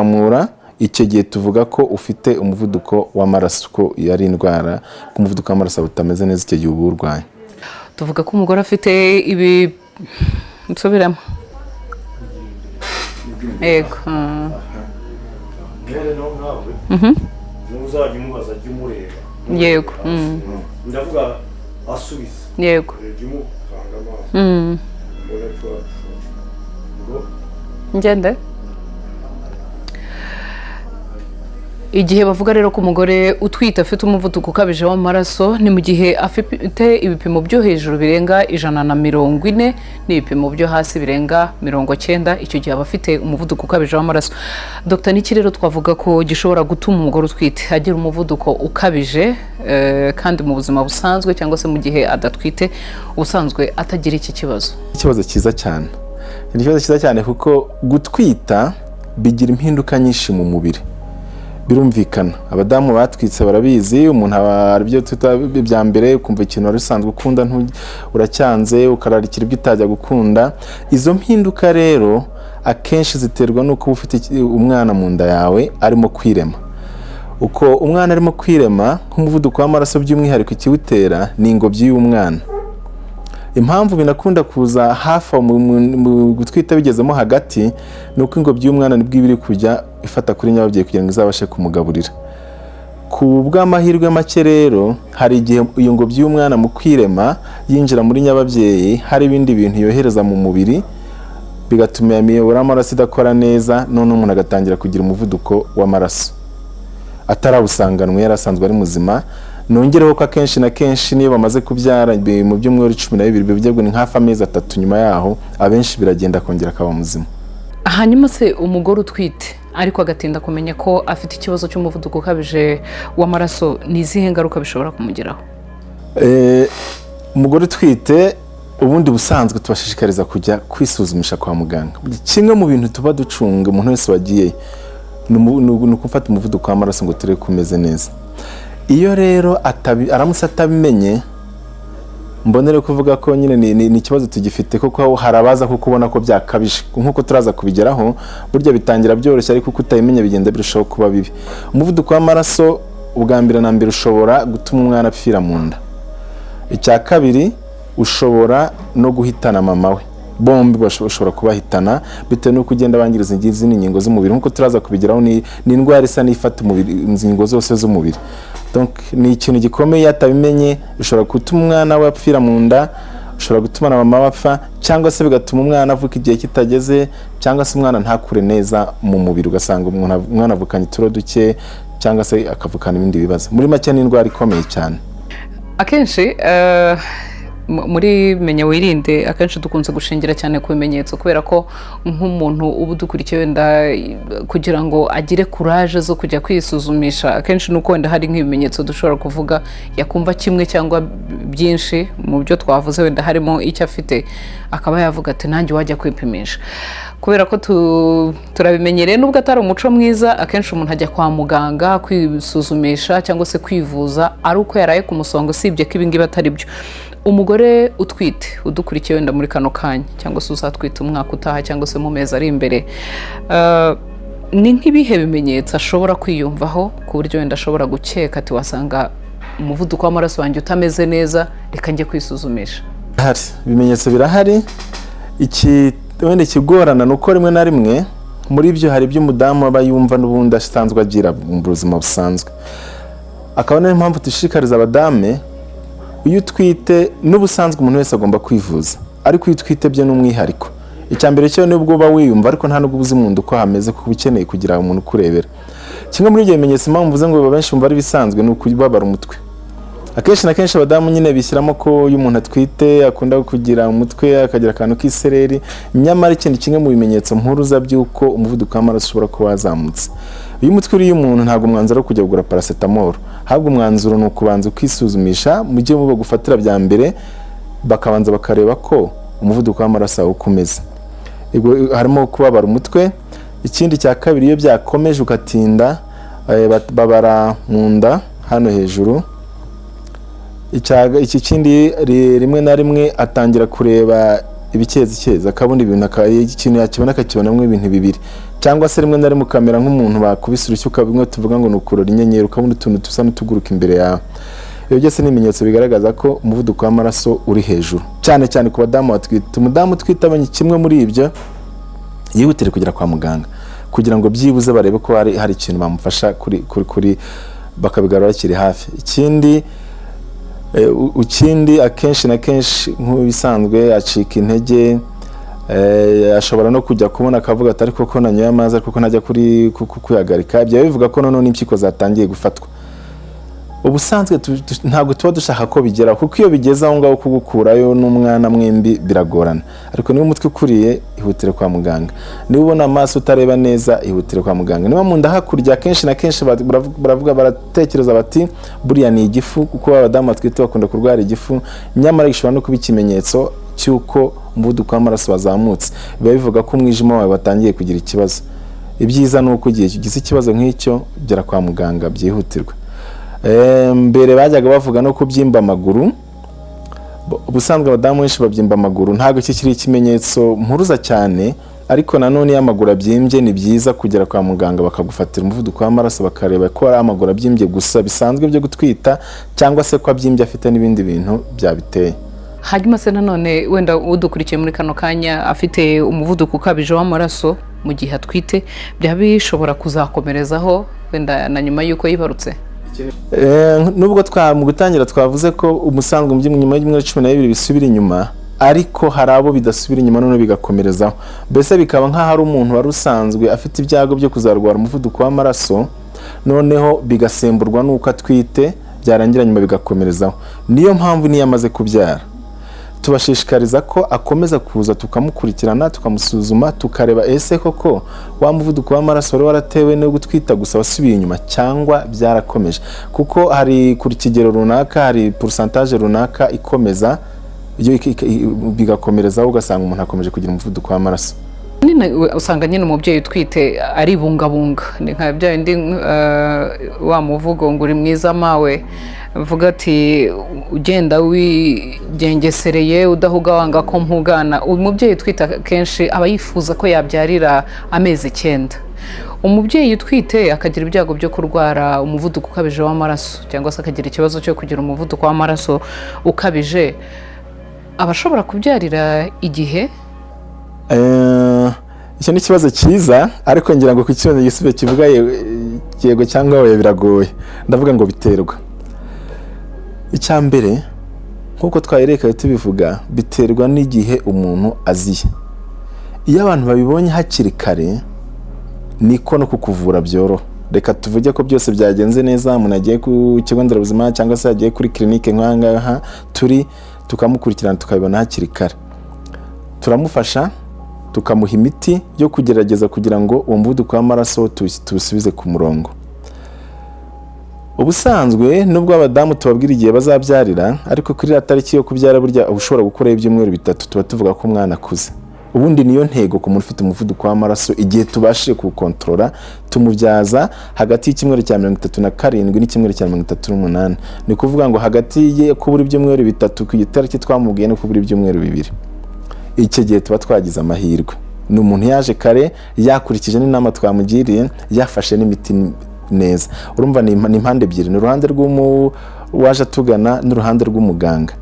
amura icyo gihe tuvuga ko ufite umuvuduko w'amaraso, ko yari indwara ko umuvuduko w'amaraso utameze neza icyo gihe uba urwaye. Tuvuga ko umugore afite ibi nsubiramo yego uzajya umubaza jya umureba yego ndavuga asubiza yego jya umukanga amaso ngende. Igihe bavuga rero ko umugore utwite afite umuvuduko ukabije w'amaraso ni mu gihe afite ibipimo byo hejuru birenga 140 n'ibipimo byo hasi birenga 90, icyo gihe aba afite umuvuduko ukabije w'amaraso. Dr. Niki rero twavuga ko gishobora gutuma umugore utwite agira umuvuduko ukabije kandi mu buzima busanzwe cyangwa se mu gihe adatwite ubusanzwe atagira iki kibazo? Ikibazo cyiza cyane. Ni ikibazo cyiza cyane kuko gutwita bigira impinduka nyinshi mu mubiri. Birumvikana abadamu batwitse barabizi, umuntu aribyo twita bya mbere, ukumva ikintu wari usanzwe ukunda uracyanze ukararikira ibyo utajya gukunda. Izo mpinduka rero akenshi ziterwa nuko ufite umwana mu nda yawe arimo kwirema. Uko umwana arimo kwirema, nk'umuvuduko w'amaraso by'umwihariko ikiwutera ni ingobyi y'umwana. Impamvu binakunda kuza hafi mu gutwita bigezemo hagati nuko ingobyi y'umwana nibwo ibiri kujya ifata kuri nyababyeyi kugira ngo izabashe kumugaburira. Ku bw'amahirwe make rero hari igihe iyo ngobyi y'umwana mu kwirema yinjira muri nyababyeyi, hari ibindi bintu yohereza mu mubiri bigatuma imiyoboro y'amaraso idakora neza, none umuntu agatangira kugira umuvuduko w'amaraso atarawusanganwe yarasanzwe ari muzima. Nongereho ko akenshi na kenshi niyo bamaze kubyara mu byumweru 12 bivugwa ni hafi amezi 3 nyuma yaho abenshi biragenda kongera akaba muzima. Hanyuma se umugore utwite ariko agatinda kumenya ko afite ikibazo cy'umuvuduko ukabije w'amaraso, ni izihe ngaruka bishobora kumugeraho? Umugore utwite ubundi busanzwe tubashishikariza kujya kwisuzumisha kwa muganga. Kimwe mu bintu tuba ducunga umuntu wese wagiye ni gufata umuvuduko w'amaraso ngo turebe ko umeze neza. Iyo rero aramutse atabimenye, mbonere kuvuga ko nyine ni ikibazo tugifite, kuko harabaza ko kubona ko byakabije nkuko turaza kubigeraho. Burya bitangira byoroshye ariko kutayimenye bigenda birushaho kuba bibi. Umuvuduko w'amaraso ubwa mbere na mbere ushobora gutuma umwana apfira mu nda. Icya kabiri ushobora no guhitana mama we, bombi bashobora kubahitana bitewe nuko ugenda bangiriza izindi ngingo z'umubiri. Nkuko turaza kubigeraho ni indwara isa n'ifata umubiri, ingingo zose z'umubiri. Donc ni ikintu gikomeye atabimenye, ushobora gutuma umwana we apfira mu nda, ushobora gutuma na mama bapfa, cyangwa se bigatuma umwana avuka igihe kitageze, cyangwa se umwana ntakure neza mu mubiri, ugasanga umwana avukanye ituro duke cyangwa se akavukana ibindi bibazo. Muri make ni indwara ikomeye cyane. Akenshi muri menya wirinde akenshi dukunze gushingira cyane ku bimenyetso, kubera ko nk'umuntu ubu dukurikiye wenda kugira ngo agire courage zo kujya kwisuzumisha, akenshi nuko wenda hari nk'ibimenyetso dushobora kuvuga yakumva kimwe cyangwa byinshi mu byo twavuze, wenda harimo icyo afite akaba yavuga ati nanjye wajya kwipimisha. Kubera ko turabimenyereye nubwo atari umuco mwiza, akenshi umuntu ajya kwa muganga kwisuzumisha cyangwa se kwivuza ari uko yaraye ku musongo, sibye ko ibingibi atari byo. Umugore utwite udukurikiye wenda muri kano kanya cyangwa se uzatwita umwaka utaha cyangwa se mu mezi ari imbere, ni nk'ibihe bimenyetso ashobora kwiyumvaho ku buryo wenda ashobora gukeka ati wasanga umuvuduko w'amaraso wanjye utameze neza, reka njye kwisuzumisha? Hari ibimenyetso birahari. Wenda ikigorana nuko rimwe na rimwe muri byo hari ibyo umudamu aba yumva n'ubundi asanzwe agira mu buzima busanzwe. Akaba niyo mpamvu dushishikariza abadamu, iyo utwite n'ubusanzwe umuntu wese agomba kwivuza, ariko iyo utwite byo n'umwihariko. Icya mbere cyo nubwo uba wiyumva ariko nta nubwo uzi mu nda uko hameze, kuko ukeneye kugira umuntu ukurebera. Kimwe muri ibyo bimenyetso impamvu mvuze ngo benshi bumva ari bisanzwe ni ukubabara umutwe. Akenshi na kenshi abadamu nyine bishyiramo ko iyo umuntu atwite akunda kugira umutwe akagira akantu k'isereri, nyamara ikindi kimwe mu bimenyetso mpuruza by'uko umuvuduko w'amaraso ushobora kuba wazamutse. Uyu mutwe uriye umuntu ntabwo umwanzuro wo kujya kugura paracetamol, ahubwo umwanzuro ni ukubanza ukisuzumisha mu gihe muba gufatira bya mbere, bakabanza bakareba ko umuvuduko w'amaraso wawe ukomeza. Harimo kubabara umutwe. Ikindi cya kabiri, iyo byakomeje ugatinda babara mu nda hano hejuru. Iki kindi rimwe na rimwe atangira kureba ibikezi, akabundi ibintu ikintu yakibona akakibonamo ibintu bibiri, cyangwa se rimwe na rimwe ukamera nk'umuntu bakubise urushyi ukabimwe tuvuga ngo ni ukurora inyenyeri ukabona utuntu tusa n'utuguruka imbere yawe. Ibyo byose ni ibimenyetso bigaragaza ko umuvuduko w'amaraso uri hejuru, cyane cyane ku badamu batwite. Umudamu utwite abonye kimwe muri ibyo yihutire kugera kwa muganga kugira ngo byibuze barebe ko hari ikintu bamufasha kuri bakabigarura kiri hafi. Ikindi akenshi na kenshi nk'ubisanzwe acika intege, ashobora no kujya kubona akavuga ati ariko ko nanyoye amazi ariko najya kuyagarika. Ibyo bivuga ko none impyiko zatangiye gufatwa. Ubusanzwe ntabwo tuba dushaka ko bigeraho, kuko iyo bigeze aho ngaho kugukurayo n'umwana mwembi biragorana. Ariko niba umutwe ukuriye ihutire kwa muganga, niba ubona amaso utareba neza ihutire kwa muganga, niba mu nda hakurya kenshi na kenshi baratekereza bati buriya ni igifu, kuko abadamu batwite bakunda kurwara igifu, nyamara gishobora no kuba ikimenyetso cy'uko umuvuduko w'amaraso wazamutse. Biba bivuga ko umwijima wawe watangiye kugira ikibazo. Ibyiza ni uko igihe ugize ikibazo nk'icyo gera kwa muganga byihutirwa. Mbere bajyaga bavuga no kubyimba amaguru. Ubusanzwe abadamu benshi babyimba amaguru, ntabwo kikiri ikimenyetso mpuruza cyane, ariko nanone iyo amaguru abyimbye ni byiza kugera kwa muganga bakagufatira umuvuduko w'amaraso bakareba ko ari amaguru abyimbye gusa bisanzwe byo gutwita, cyangwa se ko abyimbye afite n'ibindi bintu byabiteye. Hanyuma se nanone wenda udukurikiye muri kano kanya afite umuvuduko ukabije w'amaraso mu gihe atwite, byaba bishobora kuzakomerezaho wenda na nyuma y'uko yibarutse? Nubwo mu gutangira twavuze ko umusanzwe nyuma y'imyaka 12 bisubira inyuma, ariko hari abo bidasubira inyuma none bigakomerezaho. Mbese bikaba nk'aho ari umuntu wari usanzwe afite ibyago byo kuzarwara umuvuduko w'amaraso, noneho bigasemburwa n'uko atwite, byarangira nyuma bigakomerezaho. Niyo mpamvu niyo amaze kubyara tubashishikariza ko akomeza kuza tukamukurikirana, tukamusuzuma, tukareba ese koko wa muvuduko w'amaraso wari waratewe no gutwita gusa wasubiye inyuma cyangwa byarakomeje, kuko hari kuri kigero runaka, hari pourcentage runaka ikomeza bigakomerezaho, ugasanga umuntu akomeje kugira umuvuduko w'amaraso. Usanga nyine umubyeyi utwite ari bungabunga, ni nka bya bindi wa muvugo ngo uri mwiza mawe, vuga ati ugenda wigengesereye udahuga wanga ko mpugana. Umubyeyi utwite kenshi aba yifuza ko yabyarira amezi 9. Umubyeyi utwite akagira ibyago byo kurwara umuvuduko ukabije w'amaraso, cyangwa se akagira ikibazo cyo kugira umuvuduko w'amaraso ukabije, abashobora kubyarira igihe. Icyo ni ikibazo cyiza, ariko ngira ngo ku kibazo gisubiye kivuga yego cyangwa oya biragoye. Ndavuga ngo biterwa. Icya mbere nkuko twayereka tubivuga, biterwa n'igihe umuntu aziye. Iyo abantu babibonye hakiri kare niko no kukuvura byoroha. Reka tuvuge ko byose byagenze neza, umuntu agiye ku kigo nderabuzima cyangwa se agiye kuri clinique nk'ahangaha turi, tukamukurikirana tukabibona hakiri kare, turamufasha tukamuha imiti yo kugerageza kugira ngo umuvuduko w'amaraso tuwusubize ku murongo. Ubusanzwe nubwo abadamu tubabwira igihe bazabyarira, ariko kuri ya tariki yo kubyara burya ushobora gukora ibyumweru 3 tuba tuvuga ko umwana akuze. Ubundi niyo ntego ku muntu ufite umuvuduko w'amaraso, igihe tubashije kuwukontorora tumubyaza hagati y'icyumweru cya 37 n'icyumweru cya 38. Ni kuvuga ngo hagati ye kubura ibyumweru 3 ku itariki twamubwiye no kubura ibyumweru 2. Icyo gihe tuba twagize amahirwe. Ni umuntu yaje kare, yakurikije n'inama twamugiriye, yafashe n'imiti neza. Urumva ni impande ebyiri, ni uruhande waje atugana n'uruhande rw'umuganga.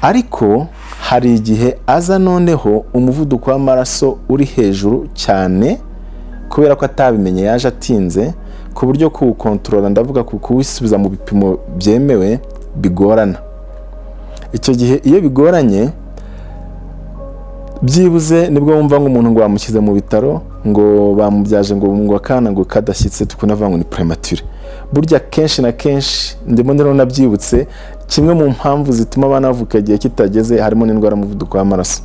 Ariko hari igihe aza noneho umuvuduko w'amaraso uri hejuru cyane, kubera ko atabimenye yaje atinze, ku buryo kuwukontorora, ndavuga kuwisubiza mu bipimo byemewe bigorana. Icyo gihe iyo bigoranye, byibuze nibwo wumva ngo umuntu ngo bamushyize mu bitaro, ngo bamubyaje ngo akana ngo kadashyitse, tukunavuga ngo ni premature. Burya kenshi na kenshi ndimo nabyibutse, kimwe mu mpamvu zituma abana bavuka igihe kitageze harimo n'indwara y'umuvuduko w'amaraso.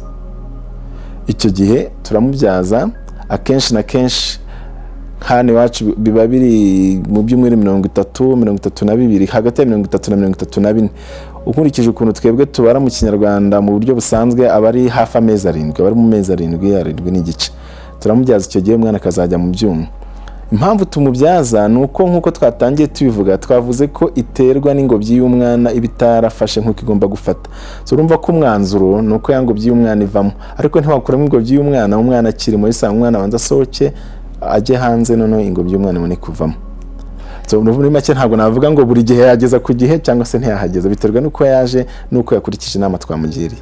Icyo gihe turamubyaza, akenshi na kenshi hano iwacu biba biri mu byumweru 30-32, hagati ya 30 na 34. Ukurikije ukuntu twebwe tubara mu Kinyarwanda mu buryo busanzwe aba ari hafi amezi 7, aba ari mu mezi 7 n'igice. Turamubyaza icyo gihe umwana akazajya mu byuma. impamvu tumubyaza ni uko nk'uko twatangiye tubivuga twavuze ko iterwa n'ingobyi y'umwana iba itarafashe nk'uko igomba gufata. So urumva ko umwanzuro ni uko ya ngobyi y'umwana ivamo, ariko ntiwakuramo ingobyi y'umwana umwana akiri muri saa umwana abanza asohoke ajye hanze noneho ingobyi y'umwana ibone kuvamo. So muri make ntabwo navuga ngo buri gihe yageza ku gihe cyangwa se ntiyahageza, biterwa n'uko yaje n'uko yakurikije inama twamugiriye.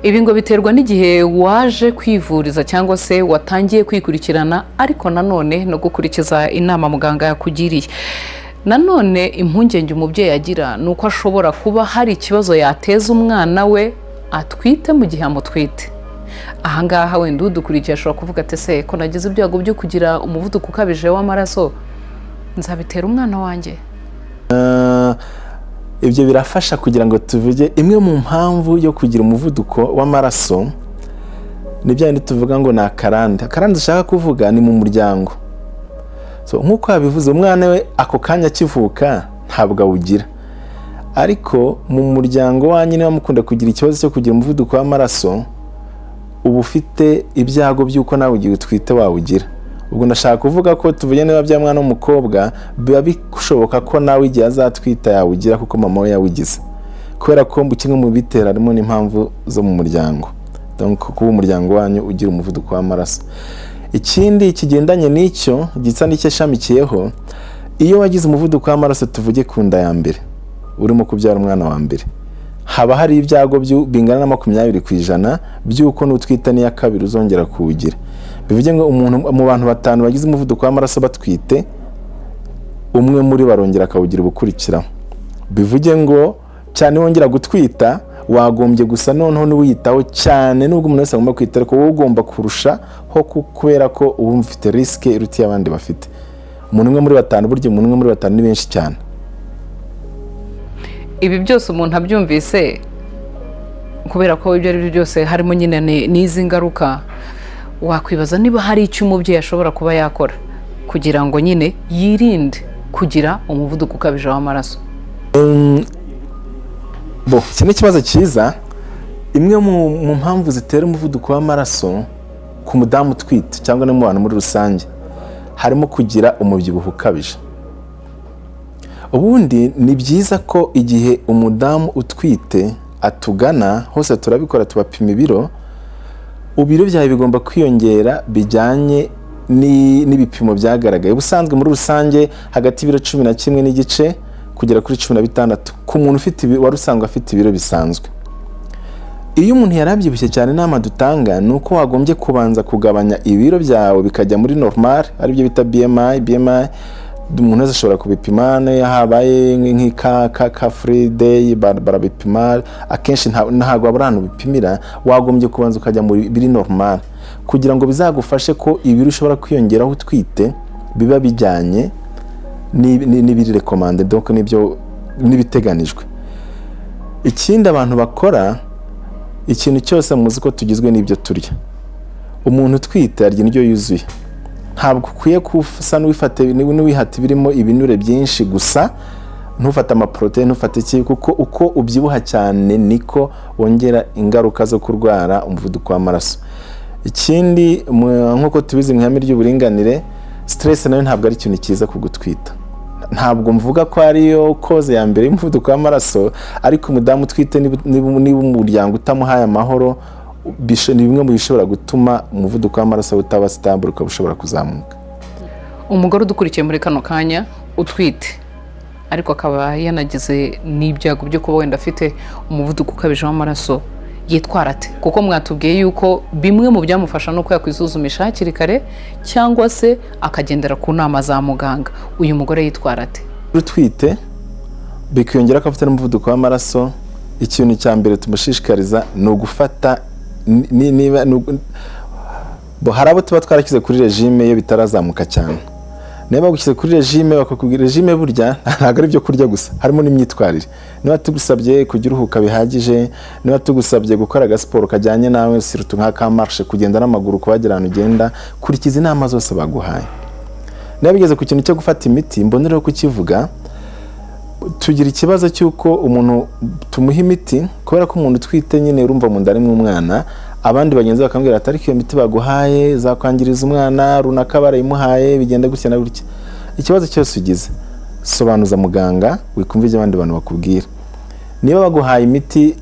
Ibi ngo biterwa n'igihe waje kwivuriza cyangwa se watangiye kwikurikirana, ariko nanone no gukurikiza inama muganga yakugiriye. Nanone impungenge umubyeyi agira ni uko ashobora kuba hari ikibazo yateza umwana we atwite mu gihe amutwite. Ahangaha wenda udukurikiye ashobora kuvuga ati se ko nagize ibyago byo kugira umuvuduko ukabije w'amaraso, nzabitera umwana wanjye? Ibyo birafasha kugira ngo tuvuge imwe mu mpamvu yo kugira umuvuduko w'amaraso. Ni bya bindi tuvuga ngo ni akarande. Akarande ushaka kuvuga ni mu muryango. So nk'uko yabivuze, umwana we ako kanya akivuka ntabwo awugira, ariko mu muryango wanyu niba mukunda kugira ikibazo cyo kugira umuvuduko w'amaraso, uba ufite ibyago by'uko nawe ugiye utwite wawugira. Ubwo ndashaka kuvuga ko tuvuge niba bya mwana w'umukobwa biba bishoboka ko nawe igihe azatwita yawugira kuko mama we yawugize, kubera ko kimwe mu bitera harimo n'impamvu zo mu muryango. Donc kuba umuryango wanyu ugira umuvuduko w'amaraso. Ikindi kigendanye n'icyo gisa n'icyo shamikiyeho, iyo wagize umuvuduko w'amaraso tuvuge ku nda ya mbere urimo kubyara umwana wa mbere, haba hari ibyago bingana na 20% by'uko n'utwita n'iya kabiri uzongera kuwugira. Bivuge ngo umuntu mu bantu 5 bagize umuvuduko w'amaraso batwite, umwe muri barongera akawugira ubukurikiraho. Bivuge ngo cyane wongera gutwita wagombye gusa noneho n'uwiyitaho cyane, nubwo umuntu wese agomba kwita, ariko wowe ugomba kurusha ho kubera ko uba ufite risk iruti y'abandi bafite. Umuntu umwe muri 5, burya umuntu umwe muri 5 ni benshi cyane. Ibi byose umuntu abyumvise, kubera ko ibyo ari byo byose harimo nyine n'izi ngaruka, wakwibaza niba hari icyo umubyeyi ashobora kuba yakora kugira ngo nyine yirinde kugira umuvuduko ukabije w'amaraso. Iki ni ikibazo cyiza. Imwe mu mpamvu zitera umuvuduko w'amaraso ku mudamu utwite cyangwa no mu bantu muri rusange harimo kugira umubyibuho ukabije. Ubundi ni byiza ko igihe umudamu utwite atugana, hose turabikora, tubapima ibiro byawe bigomba kwiyongera bijyanye n'ibipimo byagaragaye. Ubusanzwe muri rusange hagati y'ibiro 11 n'igice kugera kuri 16 ku muntu ufite wari usanzwe afite ibiro bisanzwe. Iyo umuntu yarabyibushye cyane, inama dutanga ni uko wagombye kubanza kugabanya ibiro byawe bikajya muri normal, ari byo bita BMI. Umuntu wese ashobora kubipima, habaye nk'ika free day barabipima. Akenshi ntabwo wabura ahantu bipimira, wagombye kubanza ukajya muri biri normal kugira ngo bizagufashe ko ibiro ushobora kwiyongeraho utwite biba bijyanye n'ibiri recommended, donc nibyo nibiteganijwe. Ikindi abantu bakora, ikintu cyose muzi ko tugizwe n'ibyo turya. Umuntu utwite arya indyo yuzuye, ntabwo ukwiye kusa n'uwihata birimo ibinure byinshi gusa, ntufate amaprotein, ntufate iki, kuko uko ubyibuha cyane niko wongera ingaruka zo kurwara umuvuduko w'amaraso. Ikindi nk'uko tubizi mu ihame ry'uburinganire, stress nayo ntabwo ari ikintu cyiza kugutwita. Ntabwo mvuga ko ariyo cause ya mbere y'umuvuduko w'amaraso, ariko umudamu utwite niba umuryango utamuhaye amahoro, ni bimwe mu bishobora gutuma umuvuduko w'amaraso utaba stable, ukaba ushobora kuzamuka. Umugore udukurikiye muri kano kanya utwite, ariko akaba yanagize n'ibyago byo kuba wenda afite umuvuduko ukabije w'amaraso, yitwara ate? Kuko mwatubwiye yuko bimwe mu byamufasha no kwisuzumisha hakiri kare cyangwa se akagendera ku nama za muganga. Uyu mugore yitwara ate? Utwite bikiyongera ko afite n'umuvuduko w'amaraso, ikintu cya mbere tumushishikariza ni ugufata hari abo tuba twarakize kuri regime iyo bitarazamuka cyane. Niba gukize kuri regime bakakubwira regime burya ntabwo ari byo kurya gusa, harimo n'imyitwarire. Niba tugusabye kugira uruhuka bihagije, niba tugusabye gukora agasiporo kajyanye nawe, sirutu nka marche, kugenda n'amaguru kubagira ahantu ugenda, kurikiza inama zose baguhaye. Niba bigeze ku kintu cyo gufata imiti, mbonereho kukivuga, tugira ikibazo cy'uko umuntu tumuha imiti kubera ko umuntu utwite nyine urumva mu nda arimo umwana, abandi bagenzi bakambwira ati ariko iyo miti baguhaye zakwangiriza umwana runaka barayimuhaye bigenda gutya na gutya. Ikibazo cyose ugize sobanuza muganga, wikumva ibyo abandi bantu bakubwira. Niba baguhaye imiti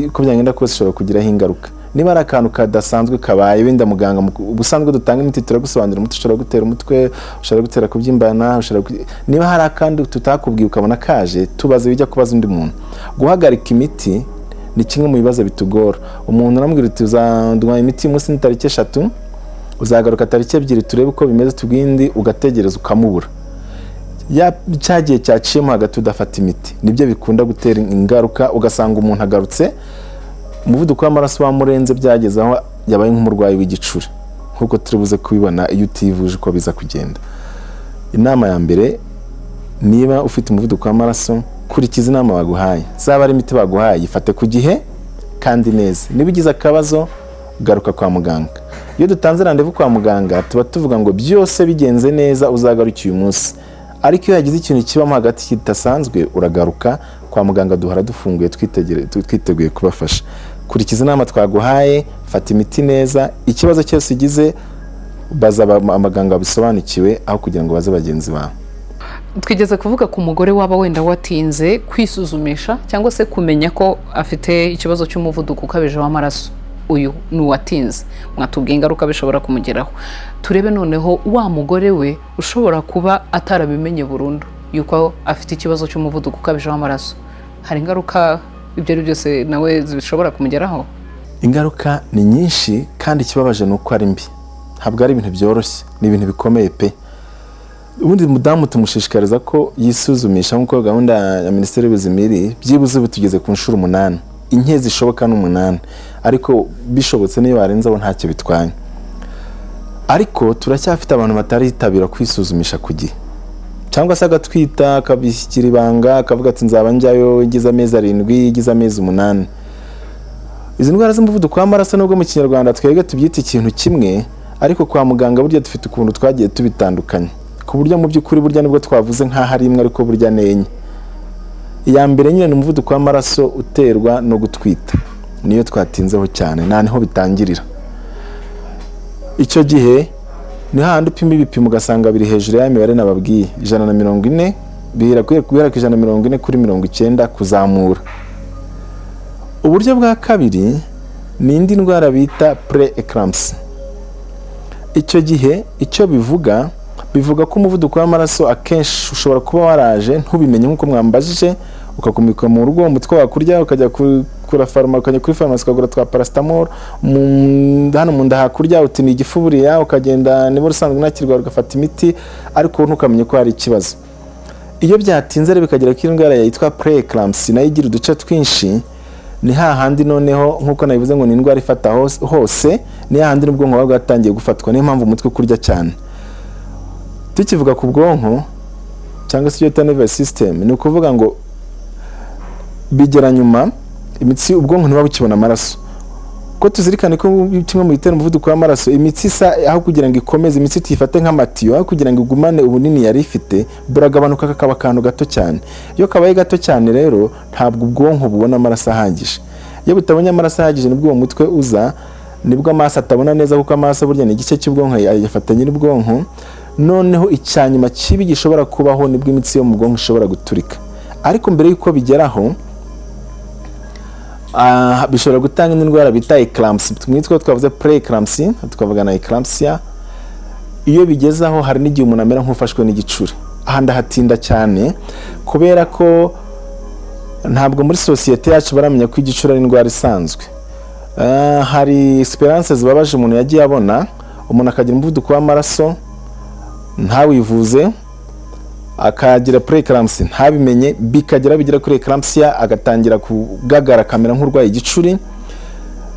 uko byagenda kose ishobora kugiraho ingaruka. Niba ari akantu kadasanzwe kabaye wenda muganga ubusanzwe dutanga imiti turagusobanurira umuti ushobora gutera umutwe, ushobora gutera kubyimbana, niba hari akandi tutakubwiye ukabona kaje, tubaze bijya kubaza undi muntu. Guhagarika imiti ni kimwe mu bibazo bitugora. Umuntu aramubwira uti uzanduha imiti umunsi ni tariki 3, uzagaruka tariki 2 turebe uko bimeze tugindi, ugategereza ukamubura. Cyagiye cyaciyemo hagati udafata imiti nibyo bikunda gutera ingaruka, ugasanga umuntu agarutse umuvuduko w'amaraso wamurenze byageze aho yabaye nk'umurwayi w'igicuri, nkuko turibuze kubibona iyo utivuje uko biza kugenda. Inama ya mbere, niba ufite umuvuduko w'amaraso kurikiza inama baguhaye, zaba ari imiti baguhaye ifate ku gihe kandi neza. Niba ugize akabazo garuka kwa muganga. Iyo dutanze randevu kwa muganga tuba tuvuga ngo byose bigenze neza uzagaruka uyu munsi, ariko iyo hagize ikintu kibamo hagati kidasanzwe uragaruka kwa muganga. Duhora dufunguye twiteguye kubafasha. Kurikiza inama twaguhaye, fata imiti neza, ikibazo cyose ugize baza amaganga bisobanukiwe aho kugira ngo baze bagenzi bawe. Twigeze kuvuga ku mugore waba wenda watinze kwisuzumisha cyangwa se kumenya ko afite ikibazo cy'umuvuduko ukabije w'amaraso. Uyu ni uwatinze, mwatubwiye ingaruka bishobora kumugeraho. Turebe noneho wa mugore we ushobora kuba atarabimenye burundu yuko afite ikibazo cy'umuvuduko ukabije w'amaraso. Hari ingaruka ibyo ari byose nawe zishobora kumugeraho? Ingaruka ni nyinshi kandi ikibabaje ni uko ari mbi. Ntabwo ari ibintu byoroshye, ni ibintu bikomeye pe. Ubundi mudamu tumushishikariza ko yisuzumisha nk'uko gahunda ya Minisiteri y'Ubuzima iri, byibuze ubu tugeze ku nshuro 8. Inke zishoboka n'8, ariko bishobotse niyo barenzaho ntacyo bitwaye. Ariko turacyafite abantu bataritabira kwisuzumisha ku gihe, cyangwa se agatwita akabishyikira ibanga akavuga ati nzaba njyayo igize amezi 7, igize amezi 8. Izi ndwara z'umuvuduko w'amaraso nubwo mu Kinyarwanda twebwe tubyita ikintu kimwe, ariko kwa muganga burya dufite ukuntu twagiye tubitandukanye, ku buryo mu by'ukuri burya nibwo twavuze nk'aho ari imwe ariko burya nenye. Iya mbere nyine ni umuvuduko w'amaraso uterwa no gutwita, niyo twatinzeho cyane, nta niho bitangirira. Icyo gihe ni hahandi upima ibipimo ugasanga biri hejuru ya mibare nababwiye 140, guhera ku 140 kuri 90 kuzamura. Uburyo bwa kabiri ni indi ndwara bita pre-eclampsia. Icyo gihe icyo bivuga ko umuvuduko w'amaraso akenshi ushobora kuba waraje ntubimenye nk'uko mwambajije, ukakumika mu rugo umutwe wakurya ukajya kuri farumasi ukagura twa paracetamol, hano mu nda hakurya uti ni igifuburiya, ukagenda niba usanzwe nakirwara ugafata imiti, ariko ntukamenye ko hari ikibazo. Iyo byatinze rero bikagera ku indwara yitwa pre-eclampsia nayo igira uduce twinshi, ni hahandi noneho nk'uko nabivuze ngo ni indwara ifata hose, ni hahandi n'ubwonko bwa bwatangiye gufatwa, niyo mpamvu umutwe kurya cyane. Tukivuga ku bwonko cyangwa se iyo nervous system, ni ukuvuga ngo bigera nyuma imitsi ubwonko ntiba bukibona amaraso. Ko tuzirikane ko kimwe mu bitera umuvuduko w'amaraso, imitsi isa aho kugira ngo ikomeze, imitsi tuyifate nk'amatiyo, aho kugira ngo igumane ubunini yari ifite, buragabanuka kakaba akantu gato cyane. Iyo kabaye gato cyane rero ntabwo ubwonko bubona amaraso ahagije. Iyo butabonye amaraso ahagije nibwo uwo mutwe uza, nibwo amaso atabona neza, kuko amaso burya ni igice cy'ubwonko yafatanye n'ubwonko. Noneho icyanyuma kibi gishobora kubaho nibwo imitsi yo mu bwonko ishobora guturika. Ariko mbere yuko bigeraho bishobora gutanga indwara bita eclampsia. Twitwa twavuze pre-eclampsia, tukavuga na eclampsia. Iyo bigezaho hari n'igihe umuntu amera nk'ufashwe n'igicuri. Aha ndahatinda cyane kubera ko ntabwo muri societe yacu baramenya ko igicuri ari indwara isanzwe. Hari experiences zibabaje umuntu yagiye abona, umuntu akagira umuvuduko w'amaraso ntawivuze, akagira pre-eclampsia ntabimenye, bikagera bigira kuri eclampsia agatangira kugagara kamera nk'urwaye igicuri.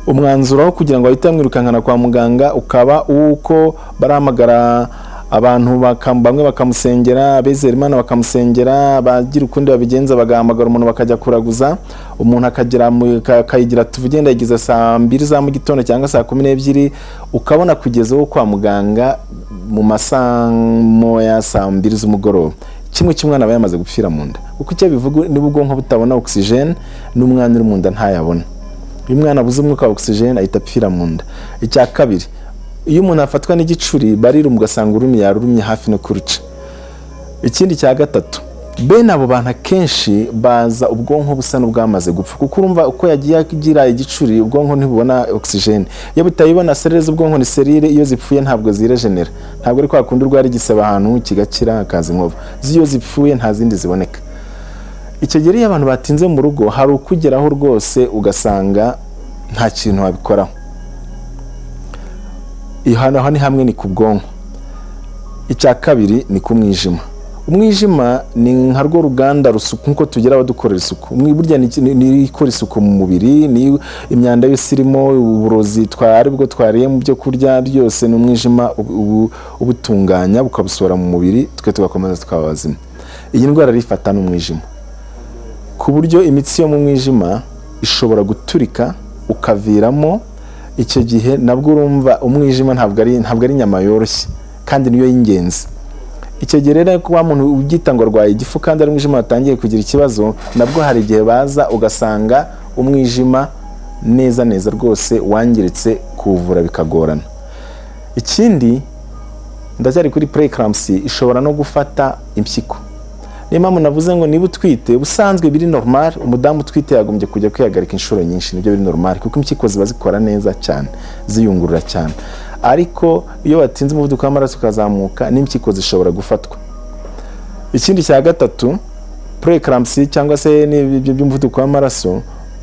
Umwanzuro wo kugira ngo bahite bamwirukankana kwa muganga ukaba uko baramagara abantu bamwe bakamusengera, abizera Imana bakamusengera, bagira ukundi babigenza bagahamagara umuntu bakajya kuraguza. Umuntu akayigira tuvugenda yagize saa 2 za mu gitondo cyangwa saa 12, ukabona kugezaho kwa muganga mu masaa moya saa 2 z'umugoroba. Kimwe cy'umwana aba yamaze gupfira mu nda, kuko icyo bivuga niba ubwonko butabona oxygen n'umwana uri mu nda ntayabona. iyo umwana abuze umwuka wa oxygen ahita apfira mu nda. Icya kabiri, iyo umuntu afatwa n'igicuri barirumva ugasanga urumye yarurumye hafi no kuruca. Ikindi cya gatatu, bene abo bantu akenshi baza ubwonko busa n'ubwamaze gupfa, kuko urumva uko yagiye agira igicuri ubwonko ntibubona oxygen. Iyo butayibona serire z'ubwonko ni serire iyo zipfuye ntabwo ziregenera, ntabwo ari kwa kundi urwara igisebe ahantu kigakira hakaza inkovu, iyo zipfuye nta zindi ziboneka. Icyo gihe iyo abantu batinze mu rugo hari ukugeraho rwose ugasanga nta kintu wabikoraho. Aho ni hamwe ni ku bwonko. Icya kabiri ni ku mwijima. Umwijima ni nka rwo ruganda rusuku nkuko tugira abadukorera isuku. Burya ni ikora isuku mu mubiri, ni imyanda yose irimo, uburozi aribwo twariye mu byo kurya byose, ni umwijima ubutunganya bukabusohora mu mubiri, twe tugakomeza tukaba bazima. Iyi ndwara rifata n'umwijima, ku buryo imitsi yo mu mwijima ishobora guturika ukaviramo. Icyo gihe nabwo urumva umwijima ntabwo ari inyama yoroshye kandi niyo y'ingenzi. Icyo gihe rero ko wa muntu ugita ngo arwaye igifu kandi ari umwijima watangiye kugira ikibazo, nabwo hari igihe baza ugasanga umwijima neza rwose wangiritse, kuwuvura bikagorana. Ikindi ndacyari kuri preeclampsia, ishobora no gufata impyiko. Niyo mpamvu navuze ngo niba utwite ubusanzwe biri normal, umudamu utwite yagombye kujya kwihagarika inshuro nyinshi, nibyo biri normal, kuko impyiko ziba zikora neza cyane, ziyungurura cyane. Ariko iyo watinze umuvuduko w'amaraso ukazamuka n'impyiko zishobora gufatwa. Ikindi cya gatatu, preeclampsia cyangwa se n'ibyo by'umuvuduko w'amaraso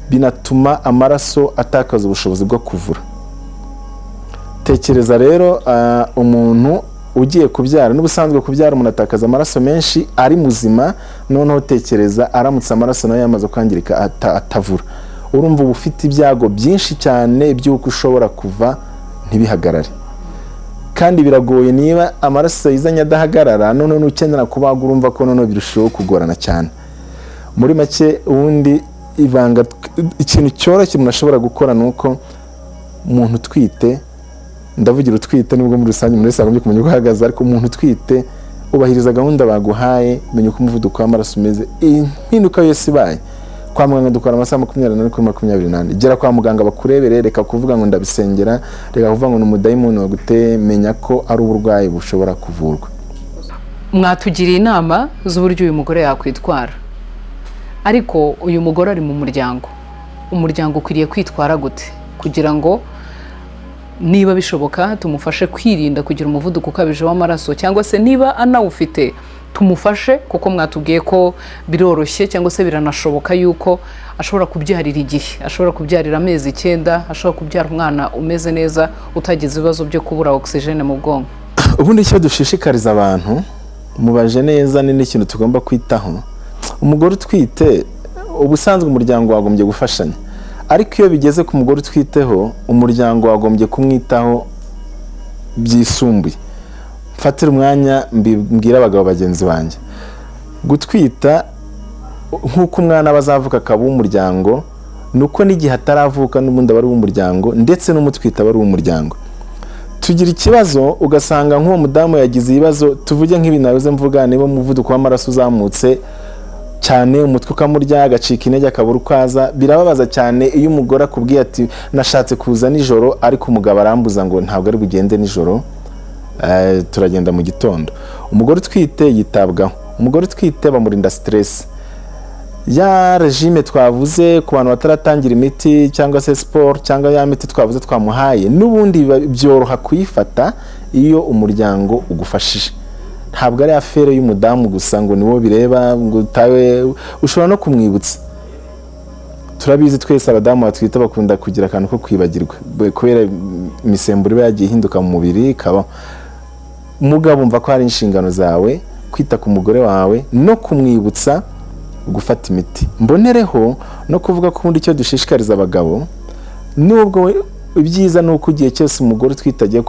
binatuma amaraso atakaza ubushobozi bwo kuvura. Tekereza rero umuntu ugiye kubyara, n'ubusanzwe kubyara umuntu atakaza amaraso menshi ari muzima, noneho tekereza aramutse amaraso nayo yamaze kwangirika atavura, urumva uba ufite ibyago byinshi cyane by'uko ushobora kuva ntibihagarare. Kandi biragoye niba amaraso yizanye adahagarara, noneho nukenera kubaga urumva ko noneho birushaho kugorana cyane. Muri make ubundi ibanga, ikintu cyoroshye umuntu ashobora gukora ni uko umuntu utwite, ndavugira utwite nubwo muri rusange muri wese agombye kumenya uko ahagaze, ariko umuntu utwite ubahiriza gahunda baguhaye, menya uko umuvuduko w'amaraso umeze. Impinduka yose ibaye, kwa muganga dukora amasaha 24 kuri 24. Gera kwa muganga bakurebere, reka kuvuga ngo ndabisengera, reka kuvuga ngo n'umudayimoni waguteye, menya ko ari uburwayi bushobora kuvurwa. Mwatugiriye inama z'uburyo uyu mugore yakwitwara, ariko uyu mugore ari mu muryango. Umuryango ukwiriye kwitwara gute kugira ngo niba bishoboka tumufashe kwirinda kugira umuvuduko ukabije w'amaraso, cyangwa se niba anawufite tumufashe, kuko mwatubwiye ko biroroshye cyangwa se biranashoboka yuko ashobora kubyarira igihe, ashobora kubyarira amezi 9, ashobora kubyara umwana umeze neza utagize ibibazo byo kubura oxygen mu bwonko. Ubundi icyo dushishikariza abantu, mubaje neza ni n'ikintu tugomba kwitaho. Umugore utwite ubusanzwe umuryango wagombye gufashanya, ariko iyo bigeze ku mugore utwiteho, umuryango wagombye kumwitaho byisumbuye. Mfatira umwanya mbwira abagabo bagenzi banjye, gutwita nk'uko umwana bazavuka akaba umuryango, nuko n'igihe ataravuka n'ubundi aba ari umuryango, ndetse n'umutwita aba ari umuryango. Tugira ikibazo ugasanga nk'uwo mudamu yagize ibibazo, tuvuge nk'ibinaruze mvuga, niba umuvuduko w'amaraso uzamutse cyane, umutwe ukamurya, agacika intege, akabura ukaza. Birababaza cyane iyo umugore akubwiye ati nashatse kuza nijoro, ariko umugabo arambuza ngo ntabwo ari bugende nijoro, turagenda mu gitondo. Umugore utwite yitabwaho. Umugore utwite bamurinda stress. Ya regime twavuze ku bantu bataratangira imiti cyangwa se sport cyangwa ya miti twavuze twamuhaye, n'ubundi byoroha kuyifata iyo umuryango ugufashije. Ntabwo ari afere y'umudamu gusa ngo niwo bireba, ngo tawe ushobora no kumwibutsa. Turabizi twese abadamu batwite bakunda kugira akantu ko kwibagirwa kubera imisemburo iba yagiye ihinduka mu mubiri. Kaba umugabo umva ko hari inshingano zawe kwita ku mugore wawe no kumwibutsa gufata imiti. Mbonereho no kuvuga ko ubundi icyo dushishikariza abagabo, nubwo ibyiza nuko igihe cyose umugore utwite agiye